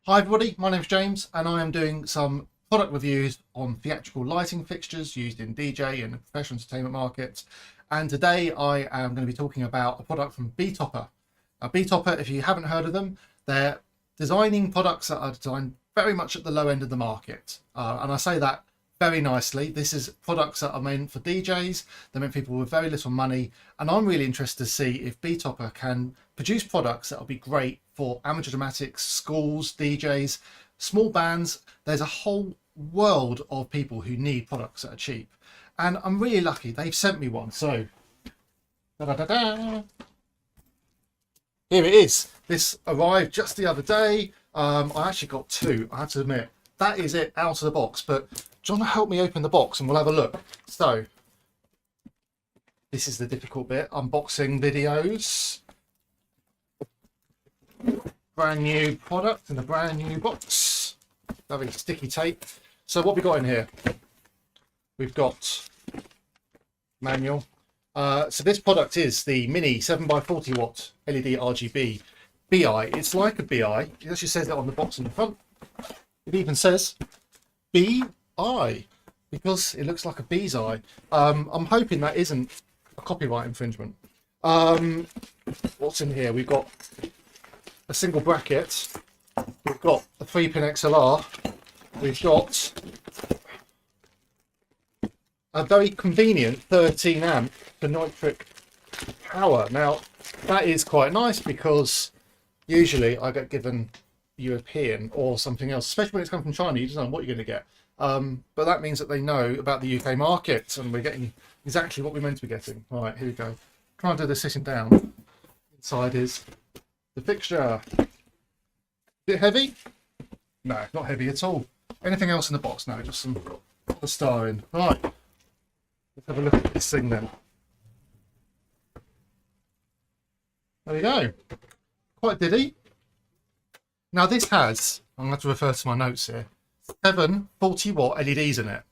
Hi everybody, my name's James and I am doing some product reviews on theatrical lighting fixtures used in DJ and professional entertainment markets. And today I am going to be talking about a product from Betopper. Now Betopper, if you haven't heard of them, they're designing products that are designed very much at the low end of the market. And I say that very nicely. This is products that are meant for DJs, they're meant for people with very little money, and I'm really interested to see if Betopper can produce products that will be great for amateur dramatics, schools, DJs, small bands. There's a whole world of people who need products that are cheap, and I'm really lucky they've sent me one. So here it is. This arrived just the other day. I actually got two, I have to admit. That is it out of the box, but do you want to help me open the box and we'll have a look? So this is the difficult bit, unboxing videos. Brand new product in a brand new box. Lovely sticky tape. So what we got in here? We've got manual. So this product is the mini 7x40 watt LED RGB BI. It's like a BI. It actually says that on the box in the front. It even says BI because it looks like a bee's eye. I'm hoping that isn't a copyright infringement. What's in here? We've got a single bracket. We've got a 3-pin XLR. We've got a very convenient 13 amp nitric power. Now that is quite nice because usually I get given European or something else, especially when it's come from China. You just don't know what you're going to get. But that means that they know about the UK market and we're getting exactly what we're meant to be getting. All right, here we go. Try and do this sitting down. Inside is the fixture. Bit heavy? No, not heavy at all. Anything else in the box? No, just some polystyrene. Right, let's have a look at this thing then. There we go. Quite diddy. Now this has, I'm going to have to refer to my notes here, 7 40-watt LEDs in it.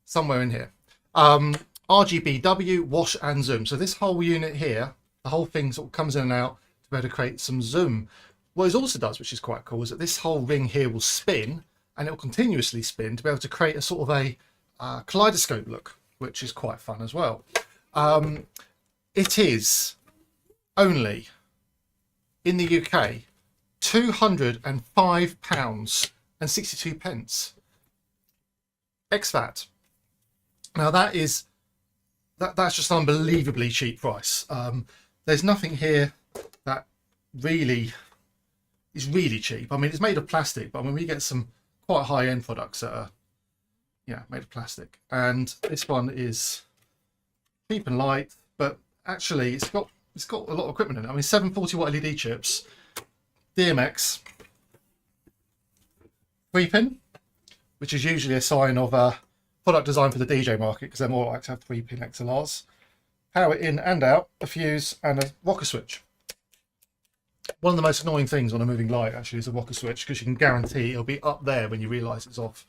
Somewhere in here. RGBW, wash and zoom. So this whole unit here, the whole thing sort of comes in and out to be able to create some zoom. What it also does, which is quite cool, is that this whole ring here will spin and it will continuously spin to be able to create a sort of a kaleidoscope look, which is quite fun as well. It is only in the UK £205.62 ex-VAT. Now that's just an unbelievably cheap price. There's nothing here that really is really cheap. I mean, it's made of plastic, but I mean, we get some quite high-end products that are, yeah, made of plastic. And this one is cheap and light, but actually it's got a lot of equipment in it. I mean, 740-watt LED chips, DMX, 3-pin, which is usually a sign of a product designed for the DJ market because they're more like to have 3-pin XLRs. Power in and out, a fuse, and a rocker switch. One of the most annoying things on a moving light actually is a rocker switch because you can guarantee it'll be up there when you realise it's off.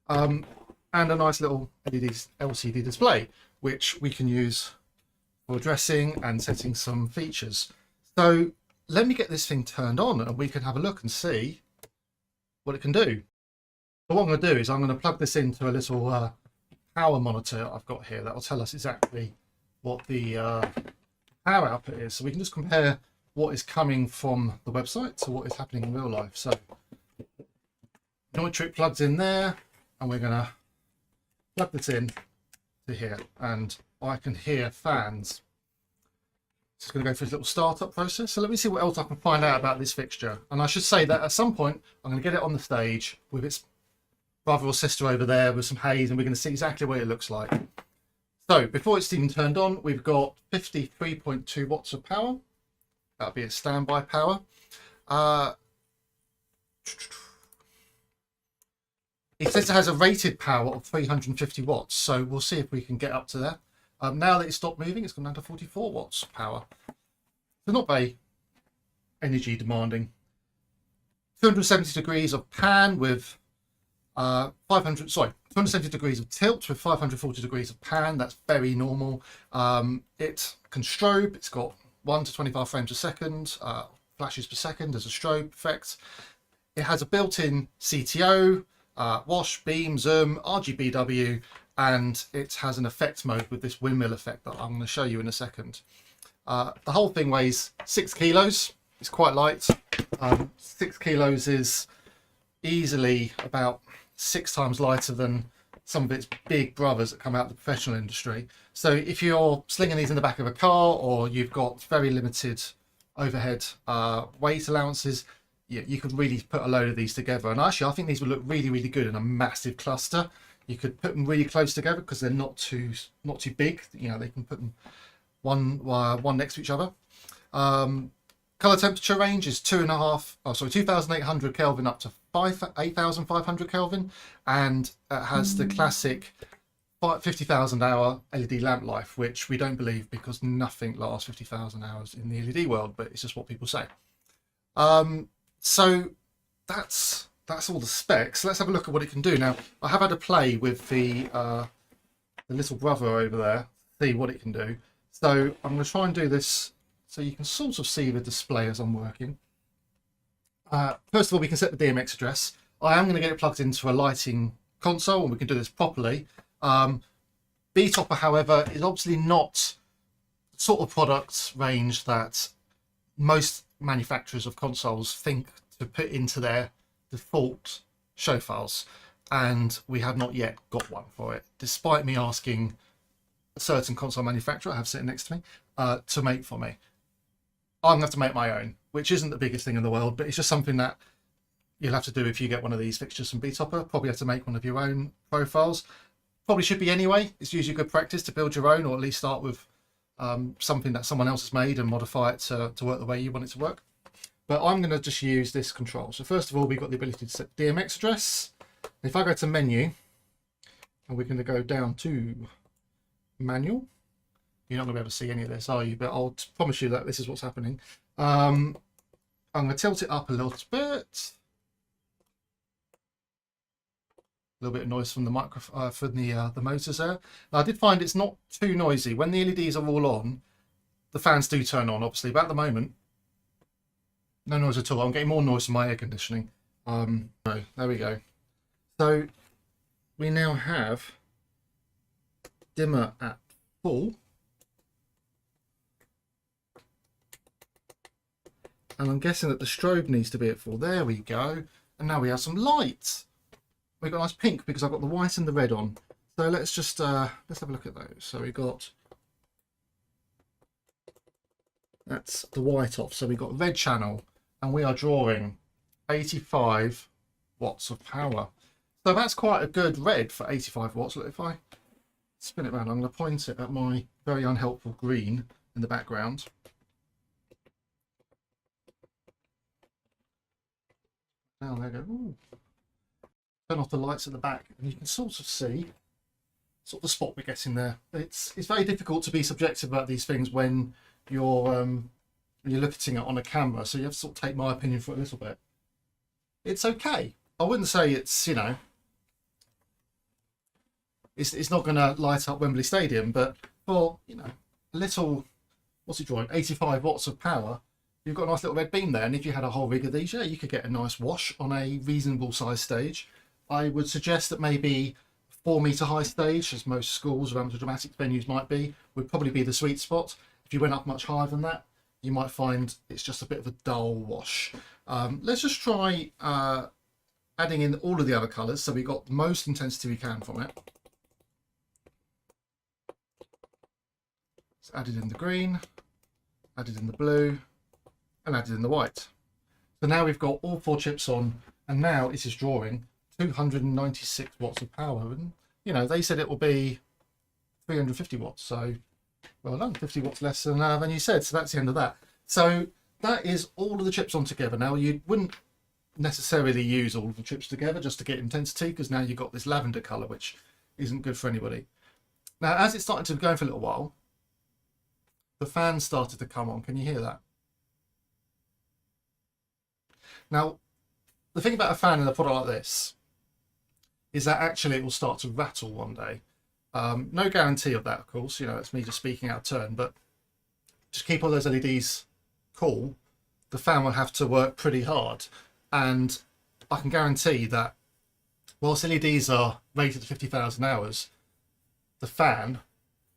And a nice little LCD display, which we can use for dressing and setting some features. So let me get this thing turned on and we can have a look and see what it can do. So what I'm going to do is I'm going to plug this into a little power monitor I've got here that will tell us exactly what the power output is. So we can just compare what is coming from the website to what is happening in real life. So nitric plugs in there and we're going to plug this in to here and I can hear fans. It's going to go through this little startup process. So let me see what else I can find out about this fixture. And I should say that at some point, I'm going to get it on the stage with its brother or sister over there with some haze, and we're going to see exactly what it looks like. So before it's even turned on, we've got 53.2 watts of power. That'll be a standby power. It says it has a rated power of 350 watts. So we'll see if we can get up to there. Now that it's stopped moving, it's gone down to 44 watts power. So not very energy demanding. 270 degrees of pan with 270 degrees of tilt with 540 degrees of pan. That's very normal. It can strobe. It's got 1 to 25 frames a second, flashes per second as a strobe effect. It has a built-in CTO, wash, beam, zoom, RGBW, and it has an effect mode with this windmill effect that I'm going to show you in a second. The whole thing weighs 6 kilos. It's quite light. 6 kilos is easily about 6 times lighter than some of its big brothers that come out of the professional industry. So if you're slinging these in the back of a car, or you've got very limited overhead weight allowances, you could really put a load of these together. And actually, I think these would look really, really good in a massive cluster. You could put them really close together because they're not too big. You know, they can put them one next to each other. Color temperature range is 2,800 Kelvin up to 8,500 Kelvin, and it has the classic 50,000 hour LED lamp life, which we don't believe because nothing lasts 50,000 hours in the LED world, but it's just what people say. So that's all the specs. Let's have a look at what it can do. Now, I have had a play with the little brother over there, see what it can do. So I'm going to try and do this so you can sort of see the display as I'm working. First of all, we can set the DMX address. I am going to get it plugged into a lighting console, and we can do this properly. Betopper, however, is obviously not the sort of product range that most manufacturers of consoles think to put into their default show files, and we have not yet got one for it, despite me asking a certain console manufacturer I have sitting next to me to make for me. I'm going to have to make my own, which isn't the biggest thing in the world, but it's just something that you'll have to do if you get one of these fixtures from Betopper. Probably have to make one of your own profiles. Probably should be anyway. It's usually good practice to build your own, or at least start with something that someone else has made and modify it to work the way you want it to work. But I'm going to just use this control. So first of all, we've got the ability to set DMX address. If I go to menu, and we're going to go down to manual. You're not going to be able to see any of this, are you? But I'll promise you that this is what's happening. I'm going to tilt it up a little bit. A little bit of noise from the microphone, from the motors there. Now, I did find it's not too noisy. When the LEDs are all on, the fans do turn on, obviously. But at the moment, no noise at all. I'm getting more noise from my air conditioning. So there we go. So we now have dimmer at full. And I'm guessing that the strobe needs to be at full. There we go. And now we have some lights. We've got a nice pink because I've got the white and the red on. So let's just let's have a look at those. So we got, that's the white off. So we've got red channel, and we are drawing 85 watts of power. So that's quite a good red for 85 watts. Look, if I spin it around, I'm going to point it at my very unhelpful green in the background. Now there we go. Ooh. Turn off the lights at the back, and you can sort of see sort of the spot we're getting there. It's very difficult to be subjective about these things when you're looking at it on a camera, so you have to sort of take my opinion for it a little bit. It's okay. I wouldn't say it's, you know, it's not going to light up Wembley Stadium, but for, you know, a little, what's it drawing, 85 watts of power, you've got a nice little red beam there. And if you had a whole rig of these, yeah, you could get a nice wash on a reasonable size stage. I would suggest that maybe 4 metre high stage, as most schools or amateur dramatics venues might be, would probably be the sweet spot. If you went up much higher than that, you might find it's just a bit of a dull wash. Let's just try adding in all of the other colours, so we got the most intensity we can from it. So added in the green, added in the blue, and added in the white. So now we've got all 4 chips on, and now it is drawing 296 watts of power. And you know, they said it will be 350 watts, so well done, 50 watts less than you said. So that's the end of that. So that is all of the chips on together. Now, you wouldn't necessarily use all of the chips together just to get intensity, because now you've got this lavender color, which isn't good for anybody. Now, as it started to go for a little while, the fans started to come on. Can you hear that? Now, the thing about a fan in a product like this is that actually it will start to rattle one day. No guarantee of that, of course. You know, it's me just speaking out of turn, but just keep all those LEDs cool. The fan will have to work pretty hard, and I can guarantee that whilst LEDs are rated to 50,000 hours, the fan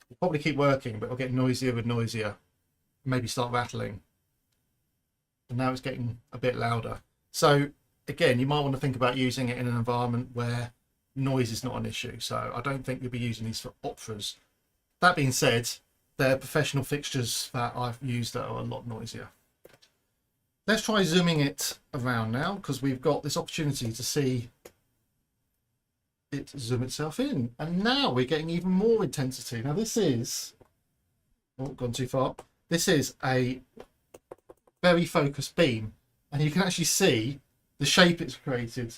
will probably keep working, but it'll get noisier and noisier, maybe start rattling. And now it's getting a bit louder. So again, you might want to think about using it in an environment where noise is not an issue. So I don't think you'll be using these for operas. That being said, they're professional fixtures that I've used that are a lot noisier. Let's try zooming it around now, because we've got this opportunity to see it zoom itself in. And now we're getting even more intensity. Now this is, oh, gone too far. This is a very focused beam, and you can actually see the shape it's created.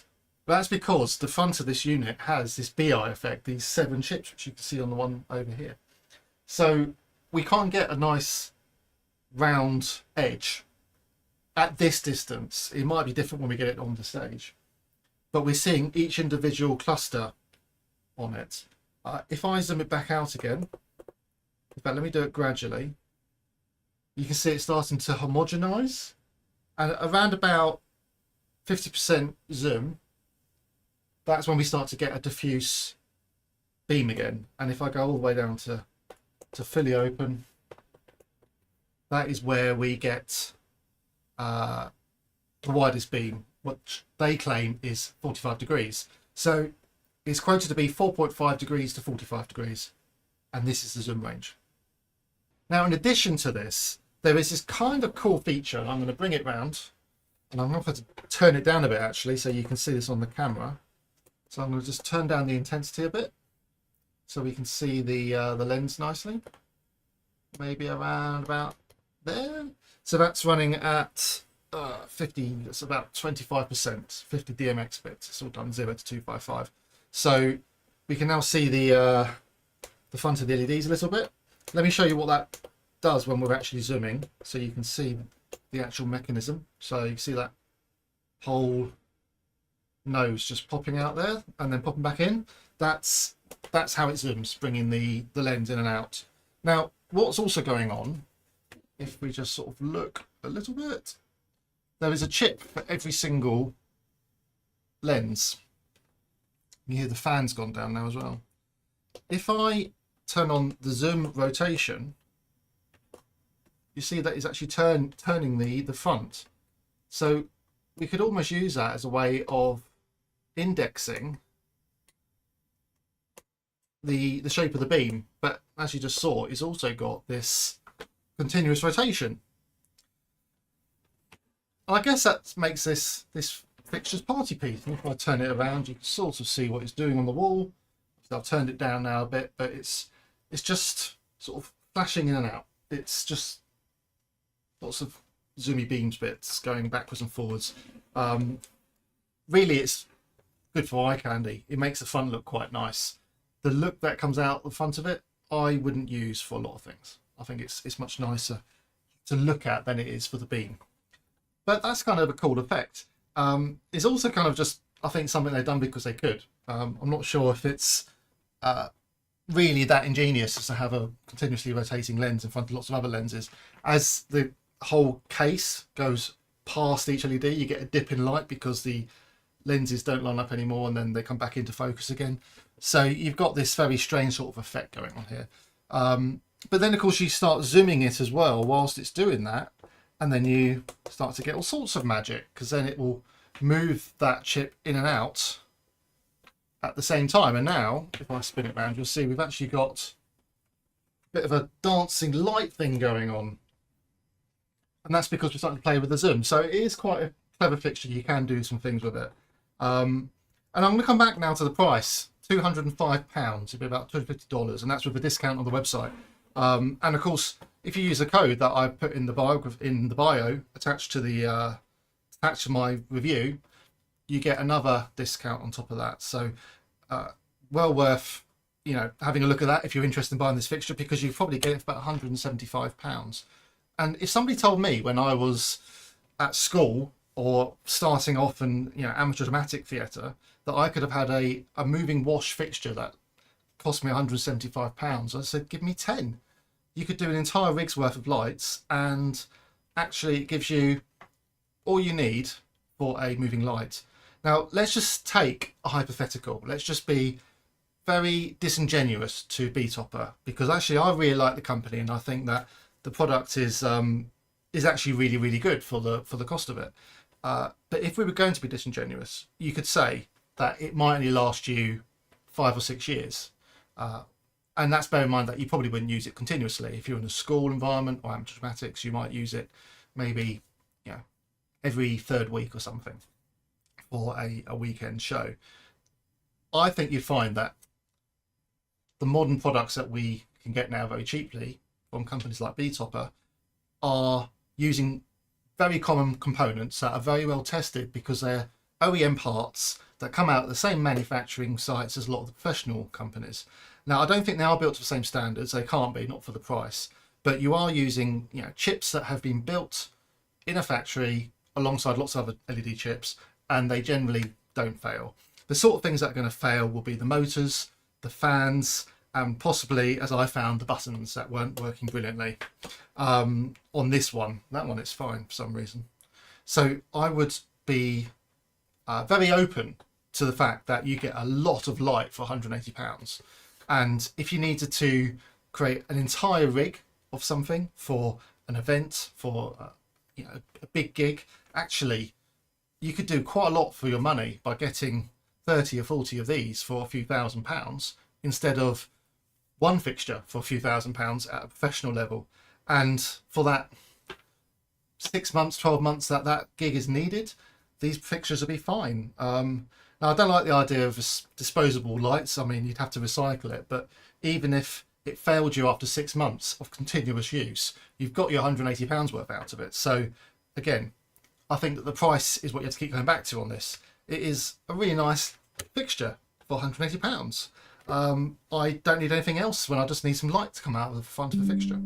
That's because the front of this unit has this BI effect, these 7 chips, which you can see on the one over here. So we can't get a nice round edge at this distance. It might be different when we get it on the stage, but we're seeing each individual cluster on it. If I zoom it back out again, in fact, let me do it gradually. You can see it starting to homogenize, and around about 50% zoom, that's when we start to get a diffuse beam again. And if I go all the way down to fully open, that is where we get the widest beam, which they claim is 45 degrees. So it's quoted to be 4.5 degrees to 45 degrees, and this is the zoom range. Now, in addition to this, there is this kind of cool feature, and I'm going to bring it round, and I'm going to have to turn it down a bit actually, so you can see this on the camera. So I'm going to just turn down the intensity a bit, so we can see the lens nicely. Maybe around about there. So that's running at 50. That's about 25%, 50 DMX bits. It's all done 0 to 255. So we can now see the front of the LEDs a little bit. Let me show you what that does when we're actually zooming, so you can see the actual mechanism. So you can see that whole nose just popping out there and then popping back in. That's how it zooms, bringing the lens in and out. Now, what's also going on, if we just sort of look a little bit, there is a chip for every single lens. You hear the fan's gone down now as well. If I turn on the zoom rotation, you see that it's actually turning the front. So we could almost use that as a way of indexing the shape of the beam, but as you just saw, it's also got this continuous rotation. I guess that makes this fixture's party piece. And if I turn it around, you can sort of see what it's doing on the wall. So I've turned it down now a bit, but it's just sort of flashing in and out. It's just lots of zoomy beams bits going backwards and forwards. Really, it's good for eye candy. It makes the front look quite nice. The look that comes out the front of it, I wouldn't use for a lot of things. I think it's much nicer to look at than it is for the beam. But that's kind of a cool effect. It's also kind of just, I think, something they've done because they could. I'm not sure if it's really that ingenious as to have a continuously rotating lens in front of lots of other lenses. As the whole case goes past each LED, you get a dip in light because the lenses don't line up anymore, and then they come back into focus again. So you've got this very strange sort of effect going on here. But then, of course, you start zooming it as well whilst it's doing that, and then you start to get all sorts of magic, because then it will move that chip in and out at the same time. And now, if I spin it around, you'll see we've actually got a bit of a dancing light thing going on. And that's because we're starting to play with the zoom. So it is quite a clever fixture. You can do some things with it. And I'm going to come back now to the price. £205, it'd be about $250, and that's with a discount on the website. And of course, if you use a code that I put in the bio attached to my review, you get another discount on top of that. So well worth having a look at that if you're interested in buying this fixture, because you probably get it for about £175. And if somebody told me when I was at school or starting off in amateur dramatic theatre that I could have had a moving wash fixture that cost me £175, I said, give me 10. You could do an entire rig's worth of lights, and actually it gives you all you need for a moving light. Now, let's just take a hypothetical. Let's just be very disingenuous to Betopper, because actually I really like the company and I think that the product is actually really, really good for the cost of it. But if we were going to be disingenuous, you could say that it might only last you 5 or 6 years. And that's bear in mind that you probably wouldn't use it continuously. If you're in a school environment or amateur dramatics, you might use it maybe, you know, every third week or something for a weekend show. I think you'd find that the modern products that we can get now very cheaply from companies like Betopper are using very common components that are very well tested, because they're OEM parts that come out of the same manufacturing sites as a lot of the professional companies. Now, I don't think they are built to the same standards. They can't be, not for the price. But you are using, you know, chips that have been built in a factory alongside lots of other LED chips, and they generally don't fail. The sort of things that are going to fail will be the motors, the fans, and possibly, as I found, the buttons that weren't working brilliantly. On this one, that one is fine for some reason. So I would be very open to the fact that you get a lot of light for £180. And if you needed to create an entire rig of something for an event, for you know, a big gig, actually you could do quite a lot for your money by getting 30 or 40 of these for a few £1,000s instead of one fixture for a few £1,000s at a professional level. And for that 6 months, 12 months that gig is needed, these fixtures will be fine. Now, I don't like the idea of disposable lights. I mean, you'd have to recycle it, but even if it failed you after 6 months of continuous use, you've got your £180 worth out of it. So again, I think that the price is what you have to keep going back to on this. It is a really nice fixture for £180. I don't need anything else when I just need some light to come out of the front of the fixture.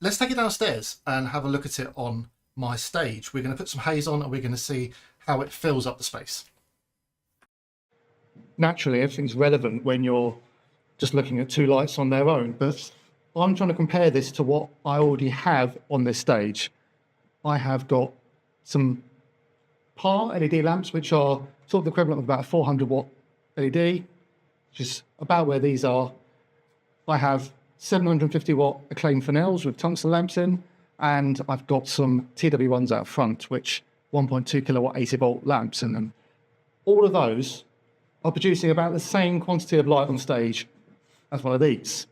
Let's take it downstairs and have a look at it on my stage. We're going to put some haze on and we're going to see how it fills up the space. Naturally, everything's relevant when you're just looking at two lights on their own, but I'm trying to compare this to what I already have on this stage. I have got some PAR LED lamps, which are sort of the equivalent of about a 400 watt LED, which is about where these are. I have 750 watt Acclaim Fresnels with tungsten lamps in, and I've got some TW1s out front, which 1.2 kilowatt 80 volt lamps in them. All of those are producing about the same quantity of light on stage as one of these.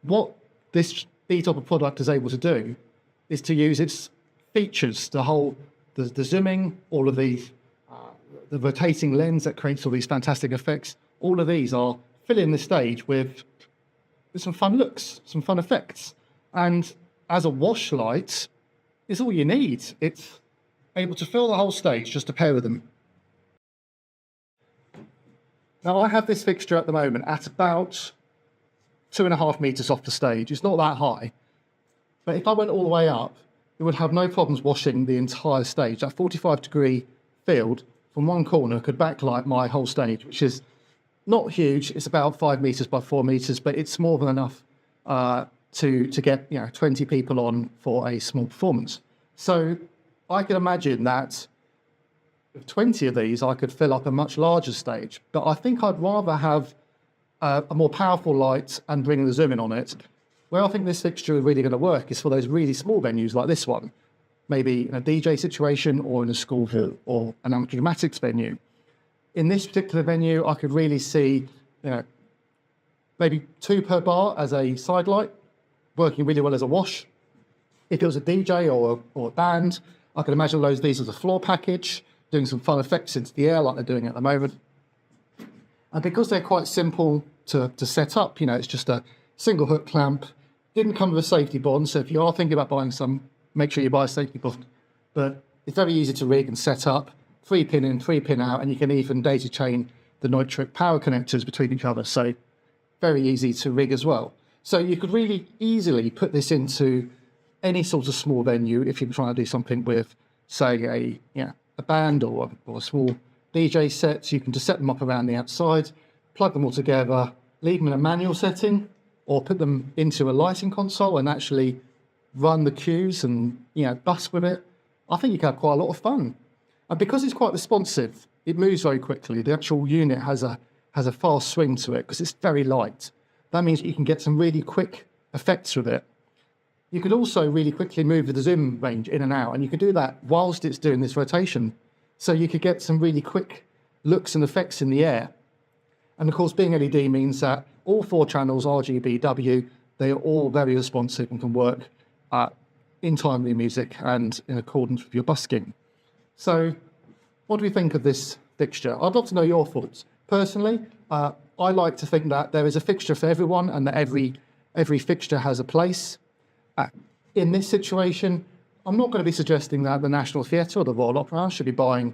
What this Betopper product is able to do is to use its features, the zooming, all of these, the rotating lens that creates all these fantastic effects. All of these are filling the stage with some fun looks, some fun effects. And as a wash light, it's all you need. It's able to fill the whole stage, just a pair of them. Now, I have this fixture at the moment at about 2.5 meters off the stage. It's not that high, but if I went all the way up, it would have no problems washing the entire stage. That 45-degree field from one corner could backlight my whole stage, which is not huge. It's about 5 meters by 4 meters, but it's more than enough to get 20 people on for a small performance. So I can imagine that with 20 of these, I could fill up a much larger stage. But I think I'd rather have a more powerful light and bring the zoom in on it. Where I think this fixture is really going to work is for those really small venues like this one, maybe in a DJ situation or in a school or an amateur dramatics venue. In this particular venue, I could really see, maybe 2 per bar as a side light, working really well as a wash. If it was a DJ or a band, I could imagine these as a floor package, doing some fun effects into the air like they're doing at the moment. And because they're quite simple to set up, it's just a single hook clamp, didn't come with a safety bond, so if you are thinking about buying some, make sure you buy a safety bond. But it's very easy to rig and set up, 3 pin in, 3 pin out, and you can even daisy chain the nitric power connectors between each other, so very easy to rig as well. So you could really easily put this into any sort of small venue if you're trying to do something with, say, a band or a small DJ set. You can just set them up around the outside, plug them all together, leave them in a manual setting, or put them into a lighting console and actually run the cues and bust with it. I think you can have quite a lot of fun. And because it's quite responsive, it moves very quickly. The actual unit has a fast swing to it because it's very light. That means you can get some really quick effects with it. You could also really quickly move the zoom range in and out, and you could do that whilst it's doing this rotation. So you could get some really quick looks and effects in the air. And of course, being LED means that all 4 channels, RGBW, they are all very responsive and can work in timely music and in accordance with your busking. So what do we think of this fixture? I'd love to know your thoughts. Personally, I like to think that there is a fixture for everyone and that every fixture has a place. In this situation, I'm not going to be suggesting that the National Theatre or the Royal Opera House should be buying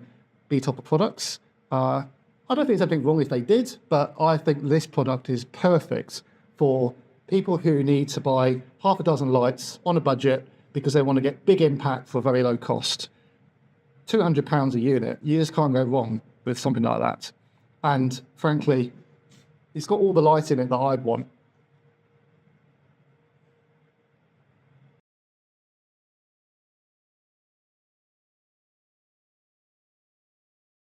Betopper products. I don't think there's anything wrong if they did, but I think this product is perfect for people who need to buy half a dozen lights on a budget because they want to get big impact for a very low cost. £200 a unit, you just can't go wrong with something like that. And frankly, it's got all the light in it that I'd want.